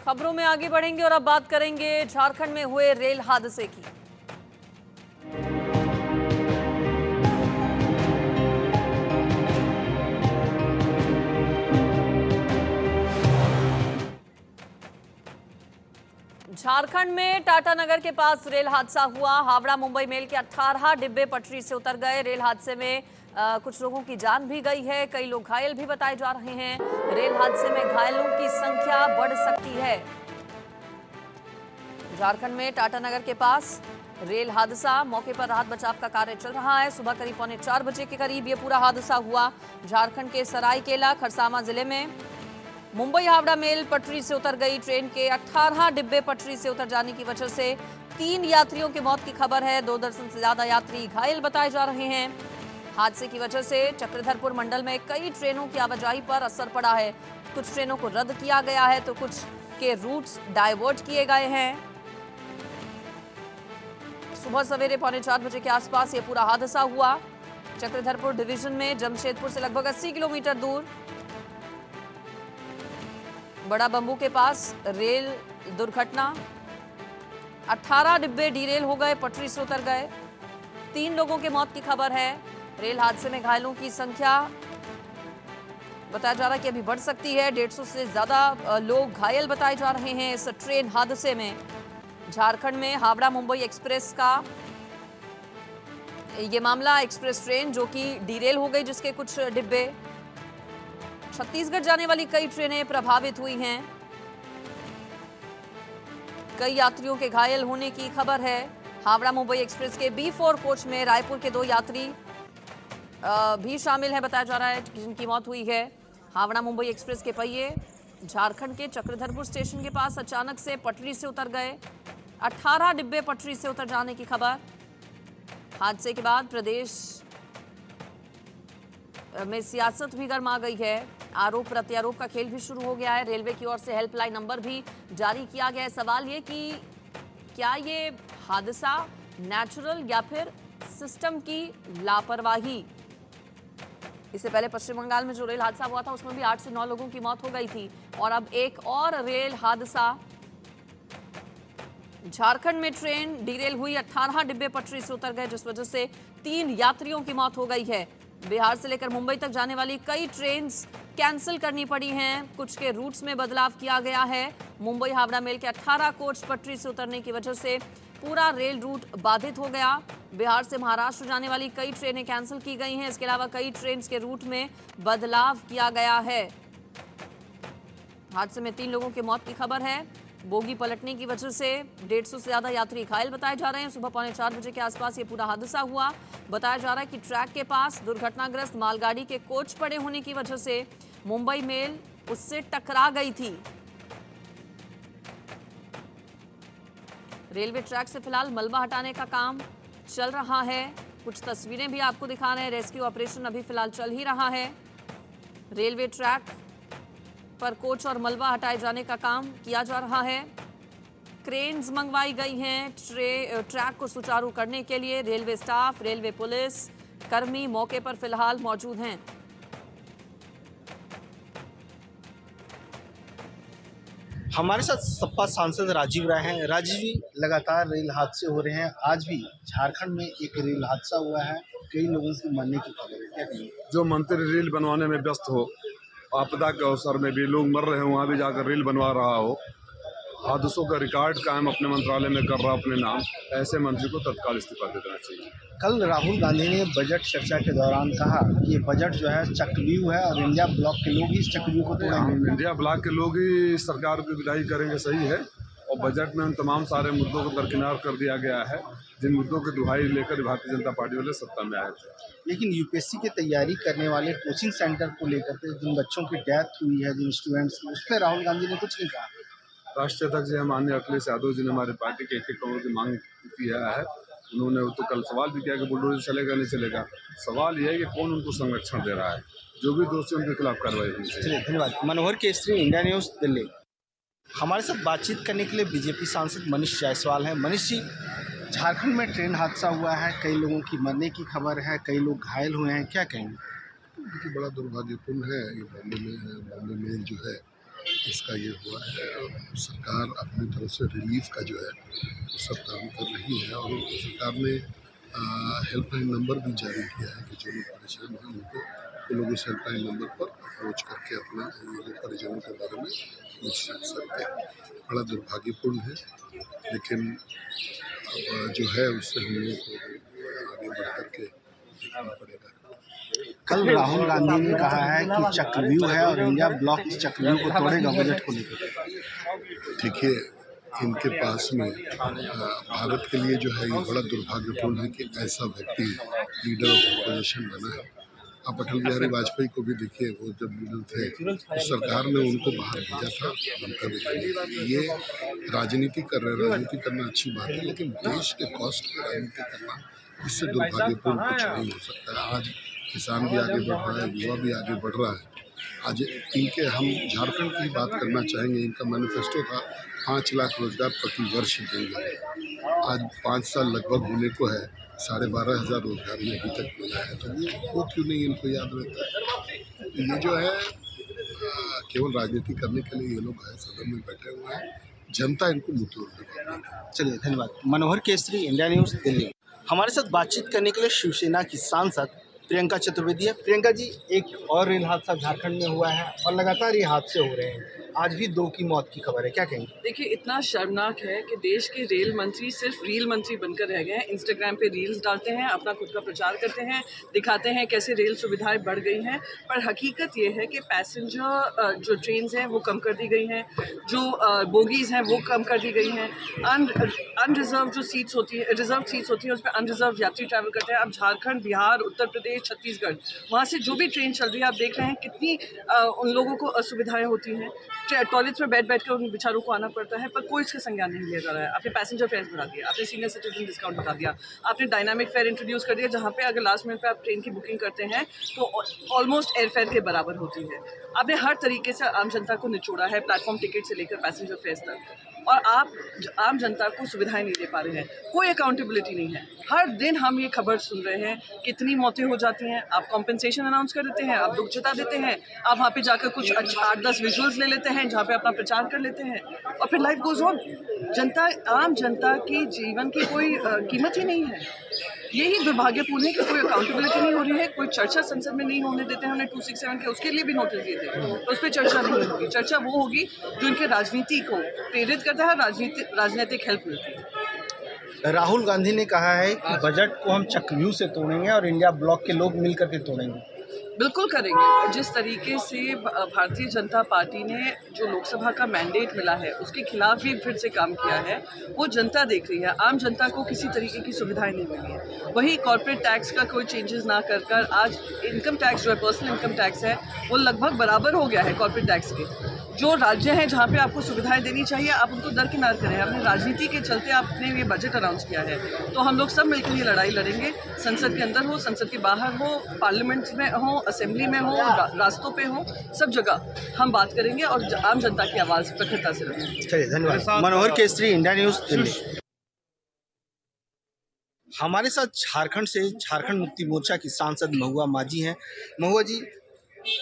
खबरों में आगे बढ़ेंगे और अब बात करेंगे झारखंड में हुए रेल हादसे की। झारखंड में टाटानगर के पास रेल हादसा हुआ। हावड़ा मुंबई मेल के 18 डिब्बे पटरी से उतर गए। रेल हादसे में कुछ लोगों की जान भी गई है, कई लोग घायल भी बताए जा रहे हैं। रेल हादसे में घायलों की संख्या बढ़ सकती है। झारखंड में टाटानगर के पास रेल हादसा, मौके पर राहत बचाव का कार्य चल रहा है। सुबह करीब 4:15 बजे के करीब यह पूरा हादसा हुआ। झारखंड के सरायकेला खरसावां जिले में मुंबई हावड़ा मेल पटरी से उतर गई। ट्रेन के 18 डिब्बे पटरी से उतर जाने की वजह से 3 यात्रियों की मौत की खबर है। 2 दर्जन से ज्यादा यात्री घायल बताए जा रहे हैं। हादसे की वजह से चक्रधरपुर मंडल में कई ट्रेनों की आवाजाही पर असर पड़ा है। कुछ ट्रेनों को रद्द किया गया है तो कुछ के रूट्स डाइवर्ट किए गए हैं। सुबह सवेरे 4:15 बजे के आसपास ये पूरा हादसा हुआ। चक्रधरपुर डिवीजन में जमशेदपुर से लगभग 80 किलोमीटर दूर बड़ा बंबू के पास रेल दुर्घटना। 18 डिब्बे डीरेल हो गए, पटरी से उतर गए। 3 लोगों की मौत की खबर है। रेल हादसे में घायलों की संख्या बताया जा रहा है कि अभी बढ़ सकती है। 150 से ज्यादा लोग घायल बताए जा रहे हैं इस ट्रेन हादसे में। झारखंड में हावड़ा मुंबई एक्सप्रेस का ये मामला, एक्सप्रेस ट्रेन जो कि डीरेल हो गई, जिसके कुछ डिब्बे। छत्तीसगढ़ जाने वाली कई ट्रेनें प्रभावित हुई हैं। कई यात्रियों के घायल होने की खबर है। हावड़ा मुंबई एक्सप्रेस के B4 कोच में रायपुर के 2 यात्री भी शामिल हैं, बताया जा रहा है, जिनकी मौत हुई है। हावड़ा मुंबई एक्सप्रेस के पहिए झारखंड के चक्रधरपुर स्टेशन के पास अचानक से पटरी से उतर गए। 18 डिब्बे पटरी से उतर जाने की खबर। हादसे के बाद प्रदेश में सियासत भी गर्मा गई है। आरोप प्रत्यारोप का खेल भी शुरू हो गया है। रेलवे की ओर से हेल्पलाइन नंबर भी जारी किया गया है। सवाल ये कि क्या ये हादसा नेचुरल या फिर सिस्टम की लापरवाही। इससे पहले पश्चिम बंगाल में जो रेल हादसा हुआ था उसमें भी 8 से 9 लोगों की मौत हो गई थी। और अब एक और रेल हादसा। झारखंड में ट्रेन डीरेल हुई, 18 डिब्बे पटरी से उतर गए, जिस वजह से 3 यात्रियों की मौत हो गई है। बिहार से लेकर मुंबई तक जाने वाली कई ट्रेन कैंसिल करनी पड़ी हैं। कुछ के रूट्स में बदलाव किया गया है। मुंबई हावड़ा मेल के 18 कोच पटरी से उतरने की वजह से पूरा रेल रूट बाधित हो गया। बिहार से महाराष्ट्र जाने वाली कई ट्रेनें कैंसिल की गई हैं। इसके अलावा कई ट्रेन के रूट में बदलाव किया गया है। हादसे में 3 लोगों की मौत की खबर है। बोगी पलटने की वजह से 150 से ज्यादा यात्री घायल बताए जा रहे हैं। सुबह 4:15 बजे के आसपास ये पूरा हादसा हुआ। बताया जा रहा है कि ट्रैक के पास दुर्घटनाग्रस्त मालगाड़ी के कोच पड़े होने की वजह से मुंबई मेल उससे टकरा गई थी। रेलवे ट्रैक से फिलहाल मलबा हटाने का काम चल रहा है। कुछ तस्वीरें भी आपको दिखा रहे हैं। रेस्क्यू ऑपरेशन अभी फिलहाल चल ही रहा है। रेलवे ट्रैक पर कोच और मलबा हटाए जाने का काम किया जा रहा है। क्रेन्स मंगवाई गई हैं ट्रैक को सुचारू करने के लिए। रेलवे स्टाफ, रेलवे पुलिस कर्मी मौके पर फिलहाल मौजूद हैं। हमारे साथ सपा सांसद राजीव राय हैं। राजीव जी, लगातार रेल हादसे हो रहे हैं। आज भी झारखंड में एक रेल हादसा हुआ है, कई लोगों से मरने की खबर है, क्या कहेंगे? जो मंत्री रेल बनवाने में व्यस्त हो, आपदा के अवसर में भी लोग मर रहे हो, वहाँ भी जाकर रेल बनवा रहा हो, हादसों का रिकॉर्ड कायम अपने मंत्रालय में कर रहा अपने नाम, ऐसे मंत्री को तत्काल इस्तीफा दे देना चाहिए। कल राहुल गांधी ने बजट चर्चा के दौरान कहा कि ये बजट जो है चक्रव्यूह है और इंडिया ब्लॉक के लोग ही इस चक्रव्यूह को तोड़ेंगे। इंडिया ब्लॉक के लोग ही सरकार की विदाई करेंगे, सही है। और बजट में उन तमाम सारे मुद्दों को दरकिनार कर दिया गया है जिन मुद्दों की दुहाई लेकर भारतीय जनता पार्टी वाले सत्ता में आए थे। लेकिन यूपीएससी की तैयारी करने वाले कोचिंग सेंटर को लेकर के जिन बच्चों की डेथ हुई है, जिन स्टूडेंट्स की, उस पर राहुल गांधी ने कुछ नहीं कहा। राष्ट्रीय अध्यक्ष जी माननीय अखिलेश यादव जी ने हमारी पार्टी के 1 करोड़ की मांग किया है। उन्होंने तो कल सवाल भी किया कि बुलडोजर चलेगा नहीं चलेगा। सवाल यह है कि कौन उनको संरक्षण दे रहा है। जो भी दोषी उनके खिलाफ कार्रवाई होनी चाहिए। चलिए, धन्यवाद। मनोहर केसरी, इंडिया न्यूज़, दिल्ली। हमारे साथ बातचीत करने के लिए बीजेपी सांसद मनीष जायसवाल हैं। मनीष जी, झारखंड में ट्रेन हादसा हुआ है, कई लोगों की मरने की खबर है, कई लोग घायल हुए हैं, क्या कहेंगे? देखिए, बड़ा दुर्भाग्यपूर्ण है ये बॉम्बे मेल जो है इसका ये हुआ है। और सरकार अपनी तरफ से रिलीफ का जो है वो सब काम कर रही है, और सरकार ने हेल्पलाइन नंबर भी जारी किया है कि जो लोग परेशान हैं उनको वो लोग उस हेल्पलाइन नंबर पर अप्रोच करके अपने ये परिजनों के बारे में पूछ सकते हैं। बड़ा दुर्भाग्यपूर्ण है, लेकिन अब जो है उससे हम लोगों को आगे बढ़ करके देखना पड़ेगा। कल राहुल गांधी ने कहा है कि चक्रव्यूह है और इंडिया ब्लॉक चक्रव्यूह को तोड़ेगा बजट को लेकर। देखिए, इनके पास में भारत के लिए जो है ये बड़ा दुर्भाग्यपूर्ण है कि ऐसा व्यक्ति लीडर ऑफ अपोजिशन बना है। आप अटल बिहारी वाजपेयी को भी देखिए, वो जब लीडर थे तो सरकार ने उनको बाहर भेजा था उनका देखिए। ये राजनीति कर रहे हैं, राजनीति करना अच्छी बात है, लेकिन देश के कॉस्ट पर राजनीति करना, इससे दुर्भाग्यपूर्ण कुछ नहीं हो सकता है। आज किसान भी आगे बढ़ रहा है, युवा भी आगे बढ़ रहा है। आज इनके हम झारखंड की बात करना चाहेंगे। इनका मैनिफेस्टो था 5 लाख रोजगार प्रति वर्ष देंगे। आज 5 साल लगभग होने को है, 12,500 रोजगार ये अभी तक मिला है। तो वो क्यों नहीं इनको याद रहता है। तो ये जो है केवल राजनीति करने के लिए ये लोग है, सदन में बैठे हुए हैं। जनता इनको मुतूर में। चलिए, धन्यवाद। मनोहर केसरी, इंडिया न्यूज़, दिल्ली। हमारे साथ बातचीत करने के लिए शिवसेना की सांसद प्रियंका चतुर्वेदी है। प्रियंका जी, एक और रेल हादसा झारखंड में हुआ है और लगातार ये हादसे हो रहे हैं। आज भी 2 की मौत की खबर है, क्या कहेंगे? देखिए, इतना शर्मनाक है कि देश के रेल मंत्री सिर्फ रील मंत्री बनकर रह गए हैं। इंस्टाग्राम पे रील्स डालते हैं, अपना खुद का प्रचार करते हैं, दिखाते हैं कैसे रेल सुविधाएं बढ़ गई हैं, पर हकीकत ये है कि पैसेंजर जो ट्रेन्स हैं वो कम कर दी गई हैं, जो बोगीज़ हैं वो कम कर दी गई हैं। अनरिजर्व जो सीट्स होती है, रिजर्व सीट्स होती हैं, उस पर अनरिजर्व यात्री ट्रैवल करते हैं। अब झारखंड, बिहार, उत्तर प्रदेश, छत्तीसगढ़, वहाँ से जो भी ट्रेन चल रही है, आप देख रहे हैं कितनी उन लोगों को असुविधाएँ होती हैं। टॉयलेट्स में बैठ कर उन बेचारों को आना पड़ता है, पर कोई इसका संज्ञान नहीं लिया जा रहा है। आपने पैसेंजर फेयर्स बढ़ा दिया, आपने सीनियर सिटीजन डिस्काउंट बढ़ा दिया, आपने डायनामिक फेयर इंट्रोड्यूस कर दिया, जहाँ पे अगर लास्ट मिनट पे आप ट्रेन की बुकिंग करते हैं तो ऑलमोस्ट एयर फेयर के बराबर होती है। आपने हर तरीके से आम जनता को निचोड़ा है, प्लेटफॉर्म टिकट से लेकर पैसेंजर फेयर्स तक, और आप आम जनता को सुविधाएं नहीं दे पा रहे हैं। कोई अकाउंटेबिलिटी नहीं है। हर दिन हम ये खबर सुन रहे हैं, कितनी मौतें हो जाती हैं। आप कॉम्पेंसेशन अनाउंस कर देते हैं, आप दुख जता देते हैं, आप वहाँ पे जाकर कुछ 8-10 विजुअल्स ले लेते हैं, जहाँ पे अपना प्रचार कर लेते हैं, और फिर लाइफ गोज ऑन। जनता, आम जनता की जीवन की कोई कीमत ही नहीं है। यही दुर्भाग्यपूर्ण है कि कोई अकाउंटेबिलिटी नहीं हो रही है, कोई चर्चा संसद में नहीं होने देते हैं। हमने 267 के उसके लिए भी नोटिस दिए थे, तो उस पर चर्चा नहीं होगी। चर्चा वो होगी जो इनके राजनीति को प्रेरित करता है, राजनीतिक हेल्प मिलती है। राहुल गांधी ने कहा है कि बजट को हम चक्रव्यूह से तोड़ेंगे और इंडिया ब्लॉक के लोग मिल करके तोड़ेंगे। बिल्कुल करेंगे। जिस तरीके से भारतीय जनता पार्टी ने जो लोकसभा का मैंडेट मिला है उसके खिलाफ भी फिर से काम किया है, वो जनता देख रही है। आम जनता को किसी तरीके की सुविधाएं नहीं मिली है। वही कॉर्पोरेट टैक्स का कोई चेंजेस ना कर आज इनकम टैक्स जो है, पर्सनल इनकम टैक्स है, वो लगभग बराबर हो गया है कॉर्पोरेट टैक्स के। जो राज्य हैं जहाँ पे आपको सुविधाएं देनी चाहिए, आप उनको दरकिनार करें। अपनी राजनीति के चलते आपने ये बजट अनाउंस किया है, तो हम लोग सब मिलकर ये लड़ाई लड़ेंगे। संसद के अंदर हो, संसद के बाहर हो, पार्लियामेंट में हो, असेंबली में हो, रास्तों पे हो, सब जगह हम बात करेंगे और आम जनता की आवाज़ प्रखरता से रखेंगे। चलिए, धन्यवाद। मनोहर केसरी, इंडिया न्यूज़, दिल्ली। हमारे साथ झारखंड से झारखंड मुक्ति मोर्चा की सांसद महुआ माझी हैं। महुआ जी,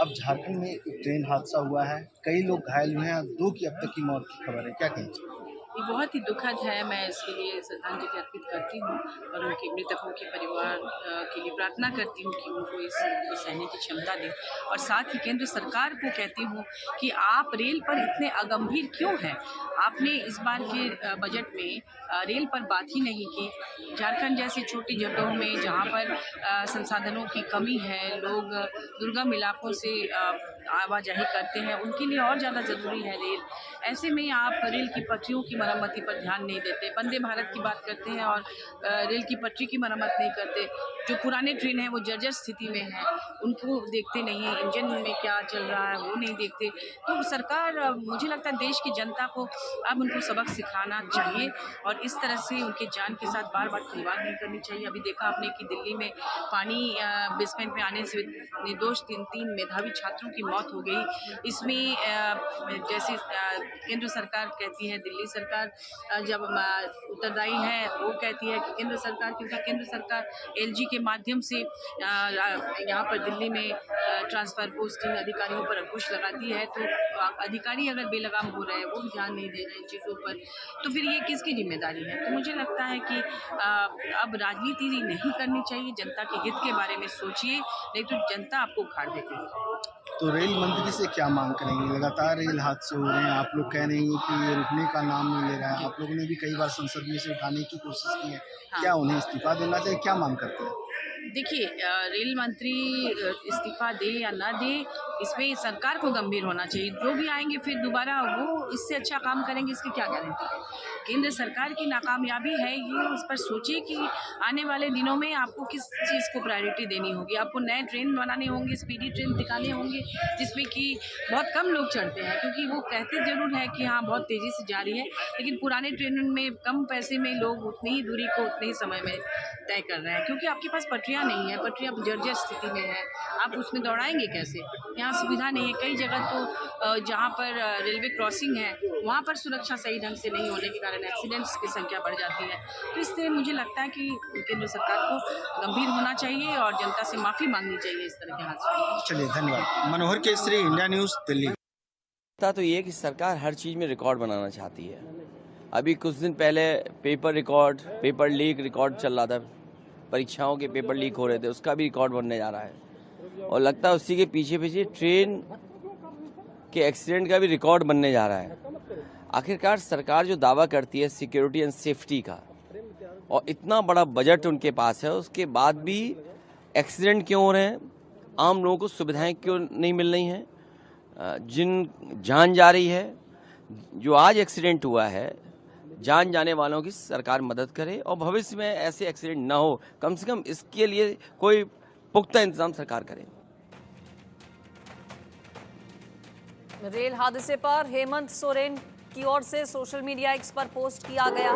अब झारखंड में एक ट्रेन हादसा हुआ है, कई लोग घायल हुए हैं, 2 की अब तक की मौत की खबर है, क्या कहेंगे? ये बहुत ही दुखद है। मैं इसके लिए श्रद्धांजलि अर्पित करती हूँ और उनके मृतकों के परिवार के लिए प्रार्थना करती हूँ कि उनको इसको सहने की क्षमता दें, और साथ ही केंद्र सरकार को कहती हूँ कि आप रेल पर इतने अगंभीर क्यों हैं। आपने इस बार के बजट में रेल पर बात ही नहीं की। झारखंड जैसी छोटी जगहों में जहाँ पर संसाधनों की कमी है, लोग दुर्गम इलाकों से आवाजाही करते हैं, उनके लिए और ज़्यादा ज़रूरी है रेल। ऐसे में आप रेल की पटरियों की मरम्मती पर ध्यान नहीं देते, वंदे भारत की बात करते हैं और रेल की पटरी की मरम्मत नहीं करते। जो पुराने ट्रेन हैं वो जर्जर स्थिति में हैं, उनको देखते नहीं हैं, इंजन में क्या चल रहा है वो नहीं देखते। तो सरकार, मुझे लगता है देश की जनता को अब उनको सबक सिखाना चाहिए और इस तरह से उनके जान के साथ बार बार खिलवाड़ नहीं करनी चाहिए। अभी देखा आपने कि दिल्ली में पानी बेसमेंट में आने से निर्दोष 3 मेधावी छात्रों की मौत हो गई। इसमें जैसे केंद्र सरकार कहती है, दिल्ली सरकार सरकार जब उत्तरदायी है वो कहती है कि केंद्र सरकार, क्योंकि केंद्र सरकार एलजी के माध्यम से यहाँ पर दिल्ली में ट्रांसफर पोस्टिंग अधिकारियों पर अंकुश लगाती है, तो अधिकारी अगर बेलगाम हो रहे हैं, वो भी ध्यान नहीं दे रहे हैं चीज़ों पर, तो फिर ये किसकी जिम्मेदारी है? तो मुझे लगता है कि अब राजनीति नहीं करनी चाहिए, जनता के हित के बारे में सोचिए, नहीं तो जनता आपको उखाड़ देगी। तो रेल मंत्री से क्या मांग करेंगे? लगातार रेल हादसे हो रहे हैं, आप लोग कह रहे हैं कि ये रुकने का नाम नहीं ले रहा है, आप लोगों ने भी कई बार संसद में से उठाने की कोशिश की है, क्या उन्हें इस्तीफा देना चाहिए, क्या मांग करते हैं? देखिए, रेल मंत्री इस्तीफा दे या ना दे, इसमें सरकार को गंभीर होना चाहिए। जो भी आएंगे फिर दोबारा वो इससे अच्छा काम करेंगे, इसकी क्या गारंटी है? केंद्र सरकार की नाकामयाबी है ये, उस पर सोचिए कि आने वाले दिनों में आपको किस चीज़ को प्रायोरिटी देनी होगी। आपको नए ट्रेन बनाने होंगे, स्पीडी ट्रेन दिखाने होंगे जिसमें कि बहुत कम लोग चढ़ते हैं, क्योंकि वो कहते ज़रूर है कि हाँ बहुत तेज़ी से जा रही है, लेकिन पुराने ट्रेन में कम पैसे में लोग उतनी ही दूरी को उतने ही समय में तय कर रहे हैं, क्योंकि आपके पास पटरियाँ नहीं है, पटरियाँ जर्जर स्थिति में है, आप उसमें दौड़ाएंगे कैसे? यहाँ सुविधा नहीं है। कई जगह तो जहाँ पर रेलवे क्रॉसिंग है वहाँ पर सुरक्षा सही ढंग से नहीं होने के कारण एक्सीडेंट्स की संख्या बढ़ जाती है। तो इसलिए मुझे लगता है कि केंद्र सरकार को गंभीर होना चाहिए और जनता से माफ़ी मांगनी चाहिए इस तरह के हादसों। चलिए, धन्यवाद। मनोहर केसरी, इंडिया न्यूज़, दिल्ली। तो ये कि सरकार हर चीज़ में रिकॉर्ड बनाना चाहती है। अभी कुछ दिन पहले पेपर लीक रिकॉर्ड चल रहा था, परीक्षाओं के पेपर लीक हो रहे थे, उसका भी रिकॉर्ड बनने जा रहा है, और लगता है उसी के पीछे पीछे ट्रेन के एक्सीडेंट का भी रिकॉर्ड बनने जा रहा है। आखिरकार सरकार जो दावा करती है सिक्योरिटी एंड सेफ्टी का, और इतना बड़ा बजट उनके पास है, उसके बाद भी एक्सीडेंट क्यों हो रहे हैं, आम लोगों को सुविधाएं क्यों नहीं मिल रही हैं, जिन जान जा रही है, जो आज एक्सीडेंट हुआ है, जान जाने वालों की सरकार मदद करे और भविष्य में ऐसे एक्सीडेंट ना हो, कम से कम इसके लिए कोई पुख्ता इंतजाम सरकार करे। रेल हादसे पर हेमंत सोरेन की ओर से सोशल मीडिया एक्स पर पोस्ट किया गया।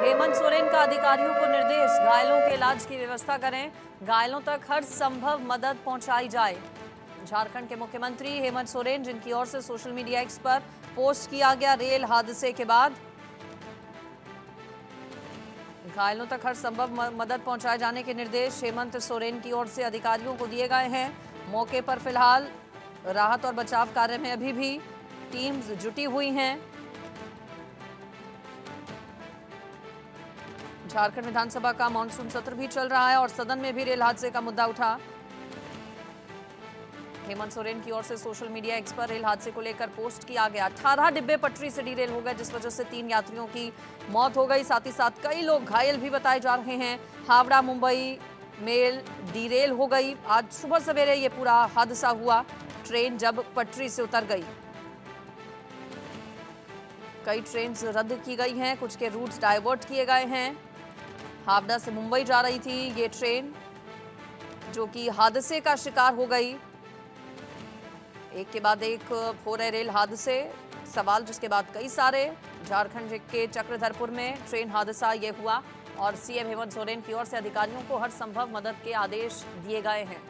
हेमंत सोरेन का अधिकारियों को निर्देश, घायलों के इलाज की व्यवस्था करें, घायलों तक हर संभव मदद पहुंचाई जाए। झारखंड के मुख्यमंत्री हेमंत सोरेन, जिनकी ओर से सोशल मीडिया एक्स पर पोस्ट किया गया रेल हादसे के बाद, घायलों तक हर संभव मदद पहुंचाए जाने के निर्देश हेमंत सोरेन की ओर से अधिकारियों को दिए गए हैं। मौके पर फिलहाल राहत और बचाव कार्य में अभी भी टीम्स जुटी हुई हैं। झारखंड विधानसभा का मानसून सत्र भी चल रहा है और सदन में भी रेल हादसे का मुद्दा उठा। हेमंत सोरेन की ओर से सोशल मीडिया एक्स पर रेल हादसे को लेकर पोस्ट किया गया। 18 डिब्बे पटरी से डीरेल हो गए, जिस वजह से 3 यात्रियों की मौत हो गई। साथ ही साथ कई लोग घायल भी बताए जा रहे हैं। हावड़ा मुंबई मेल डीरेल हो गई। आज सुबह सवेरे ये पूरा हादसा हुआ, ट्रेन जब पटरी से उतर गई। कई ट्रेन रद्द की गई हैं, कुछ के रूट्स डाइवर्ट किए गए हैं। हावड़ा से मुंबई जा रही थी ये ट्रेन, जो कि हादसे का शिकार हो गई। एक के बाद एक हो रहे रेल हादसे, सवाल जिसके बाद कई सारे। झारखंड के चक्रधरपुर में ट्रेन हादसा ये हुआ और सीएम हेमंत सोरेन की ओर से अधिकारियों को हर संभव मदद के आदेश दिए गए हैं।